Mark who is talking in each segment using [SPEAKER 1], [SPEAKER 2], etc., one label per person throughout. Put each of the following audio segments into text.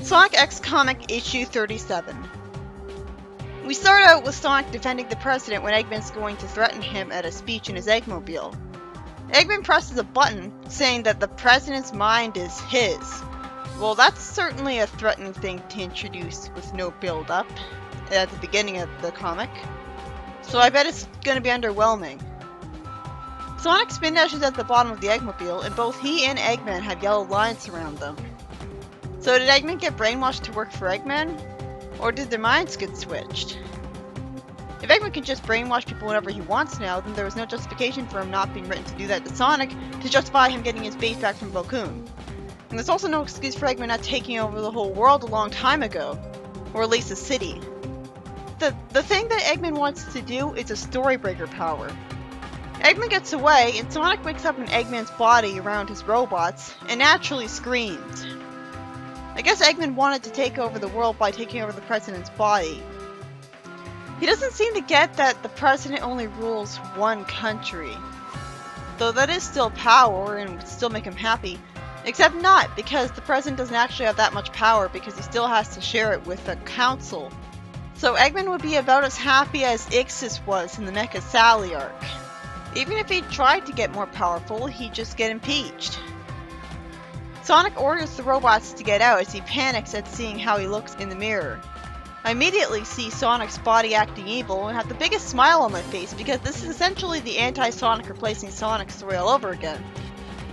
[SPEAKER 1] Sonic X Comic Issue 37. We start out with Sonic defending the president when Eggman's going to threaten him at a speech in his Eggmobile. Eggman presses a button saying that the president's mind is his. Well, that's certainly a threatening thing to introduce with no build-up at the beginning of the comic. So I bet it's going to be underwhelming. Sonic spin dashes at the bottom of the Eggmobile, and both he and Eggman have yellow lines around them. So did Eggman get brainwashed to work for Eggman? Or did their minds get switched? If Eggman can just brainwash people whenever he wants now, then there was no justification for him not being written to do that to Sonic to justify him getting his base back from Bokoon. And there's also no excuse for Eggman not taking over the whole world a long time ago. Or at least a city. The thing that Eggman wants to do is a storybreaker power. Eggman gets away, and Sonic wakes up in Eggman's body around his robots, and naturally screams. I guess Eggman wanted to take over the world by taking over the president's body. He doesn't seem to get that the president only rules one country. Though that is still power and would still make him happy. Except not, because the president doesn't actually have that much power because he still has to share it with the council. So Eggman would be about as happy as Ixis was in the Mecha Sally arc. Even if he tried to get more powerful, he'd just get impeached. Sonic orders the robots to get out as he panics at seeing how he looks in the mirror. I immediately see Sonic's body acting evil and have the biggest smile on my face because this is essentially the anti-Sonic replacing Sonic story all over again.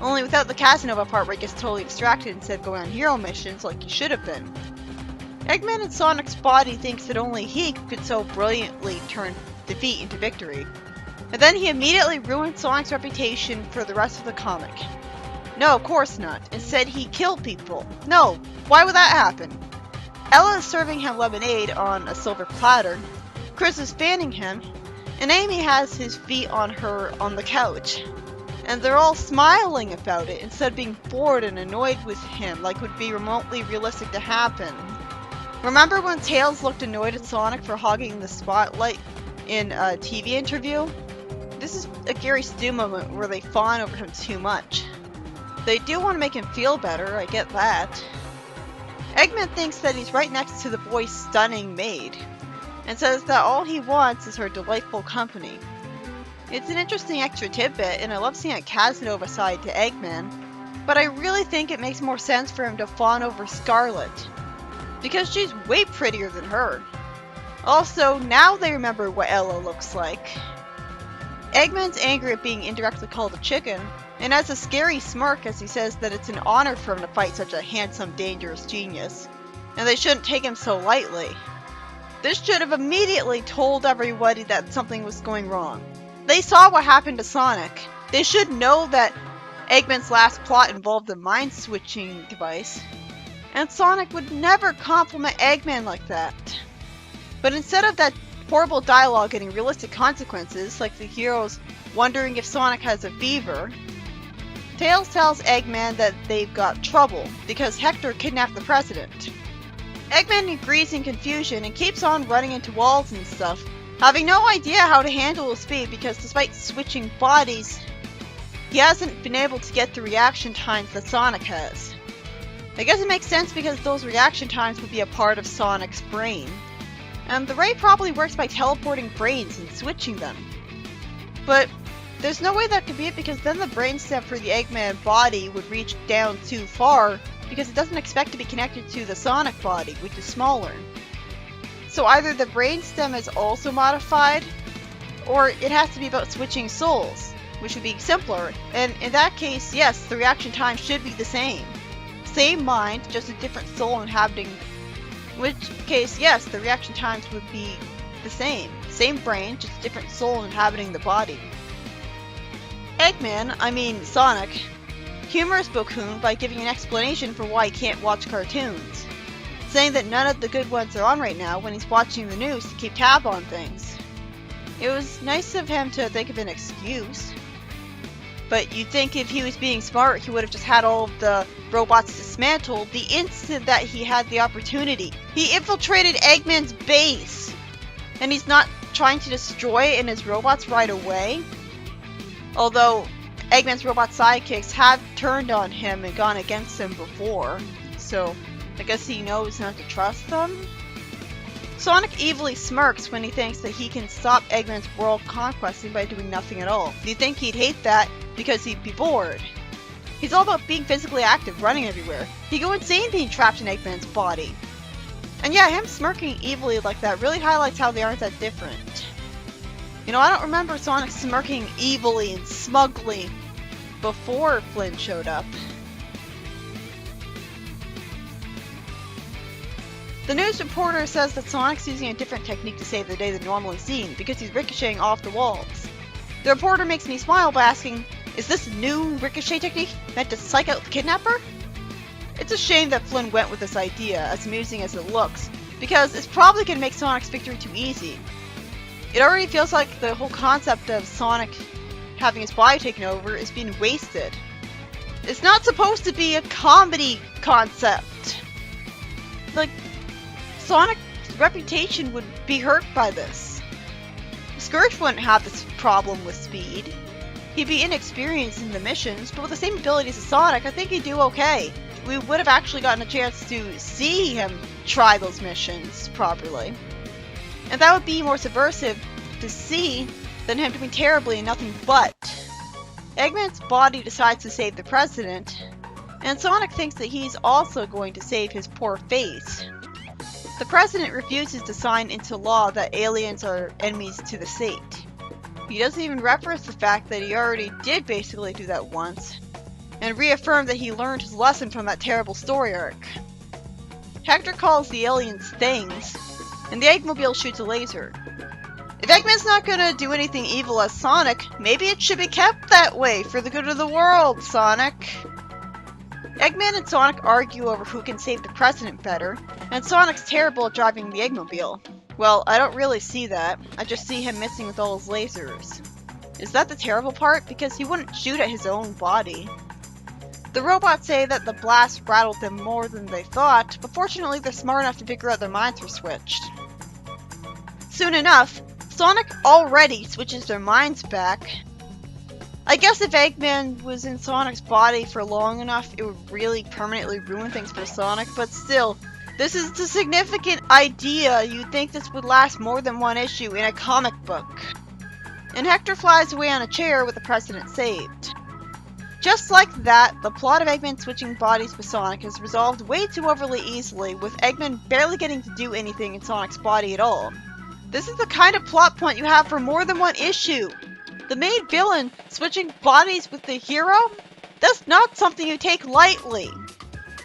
[SPEAKER 1] Only without the Casanova part where he gets totally distracted instead of going on hero missions like he should have been. Eggman in Sonic's body thinks that only he could so brilliantly turn defeat into victory. And then he immediately ruined Sonic's reputation for the rest of the comic. No, of course not. Instead, he killed people. No, why would that happen? Ella is serving him lemonade on a silver platter. Chris is fanning him, and Amy has his feet on her on the couch. And they're all smiling about it instead of being bored and annoyed with him like would be remotely realistic to happen. Remember when Tails looked annoyed at Sonic for hogging the spotlight in a TV interview? This is a Gary Stu moment where they fawn over him too much. They do want to make him feel better, I get that. Eggman thinks that he's right next to the boy's stunning maid, and says that all he wants is her delightful company. It's an interesting extra tidbit, and I love seeing a Casanova side to Eggman, but I really think it makes more sense for him to fawn over Scarlet, because she's way prettier than her. Also, now they remember what Ella looks like. Eggman's angry at being indirectly called a chicken, and has a scary smirk as he says that it's an honor for him to fight such a handsome, dangerous genius, and they shouldn't take him so lightly. This should have immediately told everybody that something was going wrong. They saw what happened to Sonic. They should know that Eggman's last plot involved a mind-switching device, and Sonic would never compliment Eggman like that. But instead of that horrible dialogue getting realistic consequences, like the heroes wondering if Sonic has a fever, Tails tells Eggman that they've got trouble because Hector kidnapped the president. Eggman agrees in confusion and keeps on running into walls and stuff, having no idea how to handle his speed because despite switching bodies, he hasn't been able to get the reaction times that Sonic has. I guess it makes sense because those reaction times would be a part of Sonic's brain. And the ray probably works by teleporting brains and switching them. But there's no way that could be it because then the brainstem for the Eggman body would reach down too far because it doesn't expect to be connected to the Sonic body, which is smaller. So either the brainstem is also modified, or it has to be about switching souls, which would be simpler. And in that case, yes, the reaction time should be the same. Same mind, just a different soul inhabiting. In which case, yes, the reaction times would be the same. Same brain, just a different soul inhabiting the body. Sonic, humors Bokoon by giving an explanation for why he can't watch cartoons, saying that none of the good ones are on right now when he's watching the news to keep tab on things. It was nice of him to think of an excuse, but you'd think if he was being smart, he would have just had all of the robots dismantled the instant that he had the opportunity. He infiltrated Eggman's base, and he's not trying to destroy it in his robots right away. Although Eggman's robot sidekicks have turned on him and gone against him before, so I guess he knows not to trust them? Sonic evilly smirks when he thinks that he can stop Eggman's world conquesting by doing nothing at all. You'd think he'd hate that because he'd be bored. He's all about being physically active, running everywhere. He'd go insane being trapped in Eggman's body. And yeah, him smirking evilly like that really highlights how they aren't that different. You know, I don't remember Sonic smirking evilly and smugly before Flynn showed up. The news reporter says that Sonic's using a different technique to save the day than normally seen because he's ricocheting off the walls. The reporter makes me smile by asking, is this new ricochet technique meant to psych out the kidnapper? It's a shame that Flynn went with this idea, as amusing as it looks, because it's probably going to make Sonic's victory too easy. It already feels like the whole concept of Sonic having his body taken over is being wasted. It's not supposed to be a comedy concept. Like, Sonic's reputation would be hurt by this. Scourge wouldn't have this problem with speed. He'd be inexperienced in the missions, but with the same abilities as Sonic, I think he'd do okay. We would have actually gotten a chance to see him try those missions properly. And that would be more subversive to see than him doing terribly and nothing but. Eggman's body decides to save the president, and Sonic thinks that he's also going to save his poor face. The president refuses to sign into law that aliens are enemies to the state. He doesn't even reference the fact that he already did basically do that once, and reaffirm that he learned his lesson from that terrible story arc. Hector calls the aliens things, and the Eggmobile shoots a laser. If Eggman's not gonna do anything evil as Sonic, maybe it should be kept that way for the good of the world, Sonic. Eggman and Sonic argue over who can save the president better, and Sonic's terrible at driving the Eggmobile. Well, I don't really see that. I just see him missing with all his lasers. Is that the terrible part? Because he wouldn't shoot at his own body. The robots say that the blast rattled them more than they thought, but fortunately they're smart enough to figure out their minds were switched. Soon enough, Sonic already switches their minds back. I guess if Eggman was in Sonic's body for long enough, it would really permanently ruin things for Sonic, but still, this is a significant idea. You'd think this would last more than one issue in a comic book. And Hector flies away on a chair with the president saved. Just like that, the plot of Eggman switching bodies with Sonic is resolved way too overly easily, with Eggman barely getting to do anything in Sonic's body at all. This is the kind of plot point you have for more than one issue. The main villain switching bodies with the hero? That's not something you take lightly.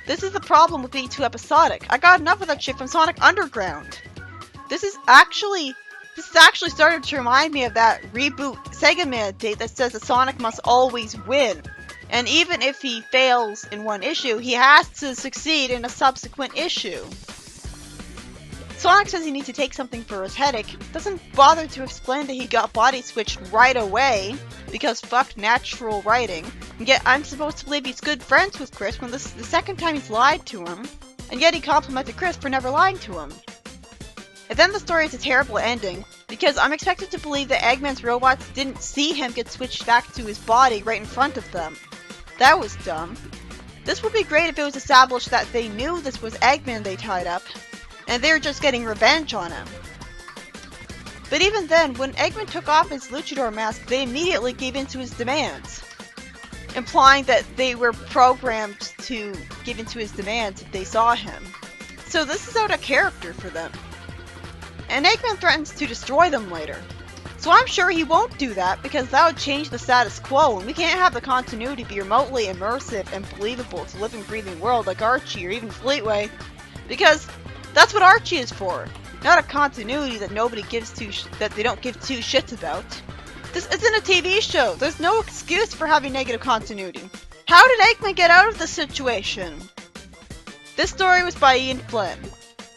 [SPEAKER 1] This is the problem with being too episodic. I got enough of that shit from Sonic Underground. This is actually started to remind me of that reboot Sega mandate that says that Sonic must always win. And even if he fails in one issue, he has to succeed in a subsequent issue. Sonic says he needs to take something for his headache, doesn't bother to explain that he got body switched right away, because fuck natural writing, and yet I'm supposed to believe he's good friends with Chris when this is the second time he's lied to him, and yet he complimented Chris for never lying to him. And then the story has a terrible ending, because I'm expected to believe that Eggman's robots didn't see him get switched back to his body right in front of them. That was dumb. This would be great if it was established that they knew this was Eggman they tied up, and they were just getting revenge on him. But even then, when Eggman took off his luchador mask, they immediately gave in to his demands, implying that they were programmed to give in to his demands if they saw him. So this is out of character for them. And Eggman threatens to destroy them later. So I'm sure he won't do that, because that would change the status quo, and we can't have the continuity be remotely immersive and believable to a living, breathing world like Archie or even Fleetway, because that's what Archie is for, not a continuity that that they don't give two shits about. This isn't a TV show. There's no excuse for having negative continuity. How did Eggman get out of this situation? This story was by Ian Flynn,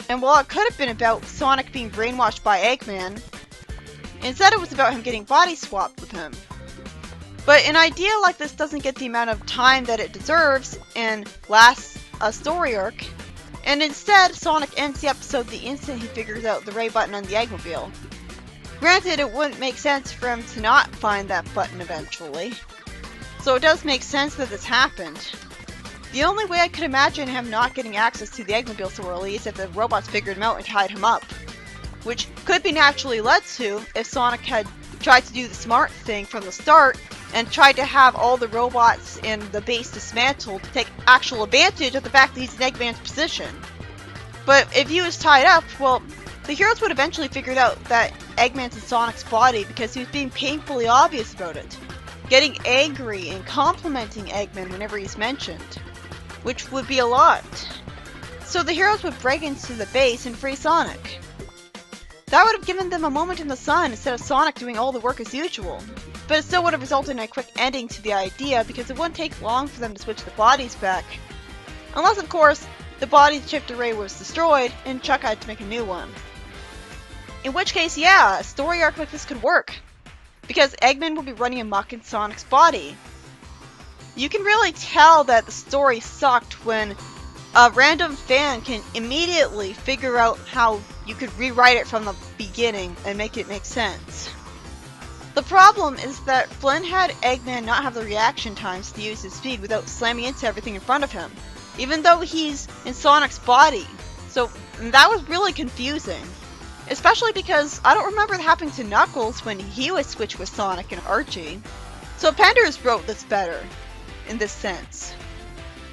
[SPEAKER 1] and while it could have been about Sonic being brainwashed by Eggman, instead it was about him getting body swapped with him. But an idea like this doesn't get the amount of time that it deserves and lasts a story arc. And instead, Sonic ends the episode the instant he figures out the right button on the Eggmobile. Granted, it wouldn't make sense for him to not find that button eventually, so it does make sense that this happened. The only way I could imagine him not getting access to the Eggmobile so early is if the robots figured him out and tied him up. Which could be naturally led to if Sonic had tried to do the smart thing from the start and tried to have all the robots in the base dismantled to take actual advantage of the fact that he's in Eggman's position. But if he was tied up, well, the heroes would eventually figure out that Eggman's in Sonic's body because he was being painfully obvious about it, getting angry and complimenting Eggman whenever he's mentioned, which would be a lot. So the heroes would break into the base and free Sonic. That would have given them a moment in the sun instead of Sonic doing all the work as usual. But it still would have resulted in a quick ending to the idea because it wouldn't take long for them to switch the bodies back. Unless, of course, the body's chipped array was destroyed and Chuck had to make a new one. In which case, yeah, a story arc like this could work. Because Eggman will be running amok in Sonic's body. You can really tell that the story sucked when a random fan can immediately figure out how you could rewrite it from the beginning and make it make sense. The problem is that Flynn had Eggman not have the reaction times to use his speed without slamming into everything in front of him, even though he's in Sonic's body. So that was really confusing. Especially because I don't remember it happening to Knuckles when he was switched with Sonic and Archie. So Penders wrote this better, in this sense.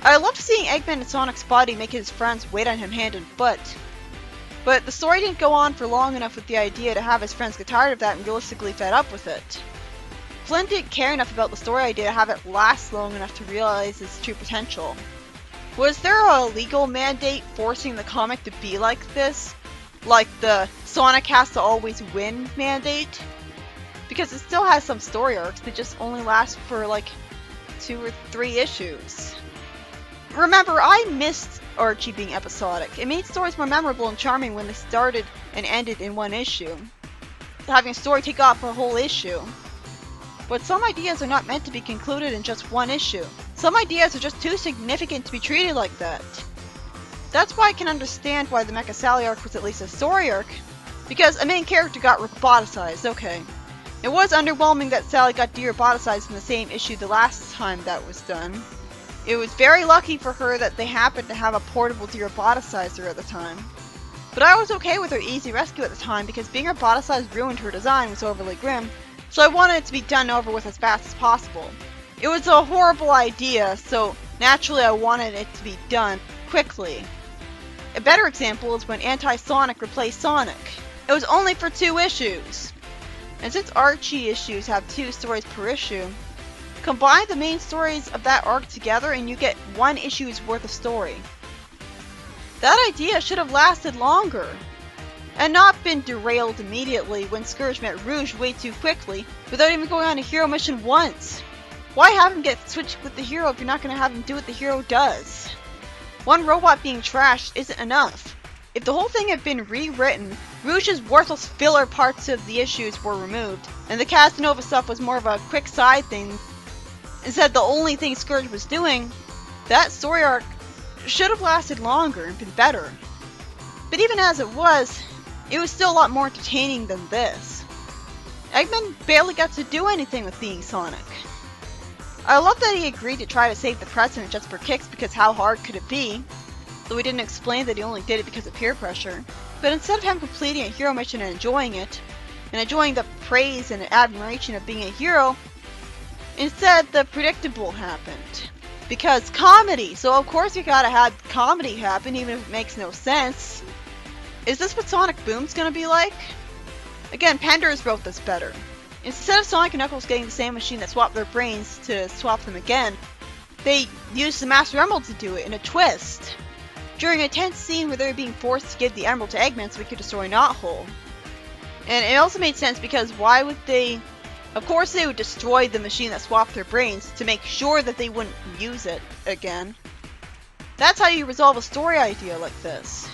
[SPEAKER 1] I loved seeing Eggman in Sonic's body make his friends wait on him hand and foot. But the story didn't go on for long enough with the idea to have his friends get tired of that and realistically fed up with it. Flynn didn't care enough about the story idea to have it last long enough to realize its true potential. Was there a legal mandate forcing the comic to be like this? Like the Sonic has to always win mandate? Because it still has some story arcs that just only last for like 2 or 3 issues. Remember, I missed Archie being episodic. It made stories more memorable and charming when they started and ended in one issue, having a story take off a whole issue. But some ideas are not meant to be concluded in just one issue. Some ideas are just too significant to be treated like that. That's why I can understand why the Mecha Sally arc was at least a story arc, because a main character got roboticized, okay. It was underwhelming that Sally got de-roboticized in the same issue the last time that was done. It was very lucky for her that they happened to have a portable de-roboticizer at the time. But I was okay with her easy rescue at the time because being roboticized ruined her design was overly grim, so I wanted it to be done over with as fast as possible. It was a horrible idea, so naturally I wanted it to be done quickly. A better example is when Anti-Sonic replaced Sonic. It was only for 2 issues. And since Archie issues have 2 stories per issue, combine the main stories of that arc together and you get 1 issue's worth of story. That idea should have lasted longer, and not been derailed immediately when Scourge met Rouge way too quickly without even going on a hero mission once. Why have him get switched with the hero if you're not going to have him do what the hero does? One robot being trashed isn't enough. If the whole thing had been rewritten, Rouge's worthless filler parts of the issues were removed, and the Casanova stuff was more of a quick side thing, instead the only thing Scourge was doing, that story arc should have lasted longer and been better. But even as it was still a lot more entertaining than this. Eggman barely got to do anything with being Sonic. I love that he agreed to try to save the president just for kicks because how hard could it be? Though he didn't explain that he only did it because of peer pressure. But instead of him completing a hero mission and enjoying it, and enjoying the praise and admiration of being a hero, instead the predictable happened. Because comedy, so of course you gotta have comedy happen even if it makes no sense. Is this what Sonic Boom's gonna be like? Again, Penders wrote this better. Instead of Sonic and Knuckles getting the same machine that swapped their brains to swap them again, they used the Master Emerald to do it in a twist. During a tense scene where they were being forced to give the Emerald to Eggman so he could destroy Knothole. And it also made sense because why would they... Of course they would destroy the machine that swapped their brains to make sure that they wouldn't use it again. That's how you resolve a story idea like this.